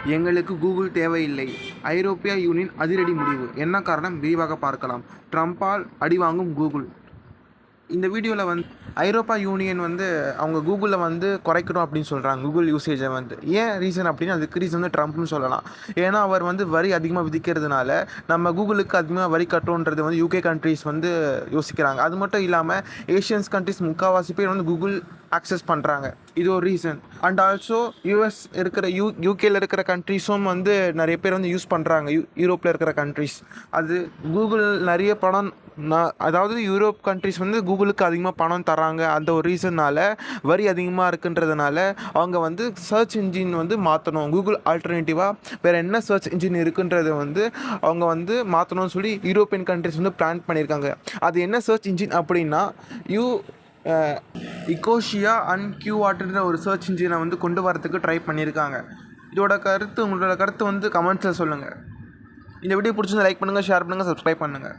எங்களுக்கு கூகுள் தேவையில்லை. ஐரோப்பிய யூனியன் அதிரடி முடிவு. என்ன காரணம்? விரிவாக பார்க்கலாம். ட்ரம்ப்பால் அடிவாங்கும் கூகுள். இந்த வீடியோவில் ஐரோப்பா யூனியன் அவங்க கூகுளில் குறைக்கணும் அப்படின்னு சொல்கிறாங்க. கூகுள் யூசேஜை ஏன் ரீசன் அப்படின்னா, அதுக்கு ரீசன் ட்ரம்ப்னு சொல்லலாம். ஏன்னா அவர் வரி அதிகமாக விதிக்கிறதுனால நம்ம கூகுளுக்கு அதிகமாக வரி கட்டணுன்றது யூகே கண்ட்ரிஸ் யோசிக்கிறாங்க. அது மட்டும் இல்லாமல் ஏஷியன்ஸ் கண்ட்ரிஸ் முக்கால்வாசி பேர் கூகுள் ஆக்சஸ் பண்ணுறாங்க. இது ஒரு ரீசன். அண்ட் ஆல்சோ யூஎஸ் இருக்கிற யூகேல இருக்கிற கண்ட்ரிஸும் நிறைய பேர் யூஸ் பண்ணுறாங்க. யூரோப்பில் இருக்கிற கண்ட்ரிஸ். அது கூகுள் நிறைய பணம், அதாவது யூரோப் கண்ட்ரிஸ் கூகுளுக்கு அதிகமாக பணம் தராங்க. அந்த ஒரு ரீசன்னால் வரி அதிகமாக இருக்குன்றதுனால அவங்க சர்ச் இன்ஜின் மாற்றணும். கூகுள் ஆல்டர்னேட்டிவாக வேறு என்ன சர்ச் இன்ஜின் இருக்குன்றது அவங்க மாற்றணும்னு சொல்லி யூரோப்பியன் கண்ட்ரிஸ் பிளான் பண்ணியிருக்காங்க. அது என்ன சர்ச் இன்ஜின் அப்படின்னா, இக்கோஷியா அண்ட் கியூஆர்ட்ன்ற ஒரு சர்ச் இன்ஜினை கொண்டு வரதுக்கு ட்ரை பண்ணியிருக்காங்க. உங்களோட கருத்து கமெண்ட்ஸில் சொல்லுங்கள். இந்த வீடியோ பிடிச்சிருந்தா லைக் பண்ணுங்கள், ஷேர் பண்ணுங்கள், சப்ஸ்கிரைப் பண்ணுங்கள்.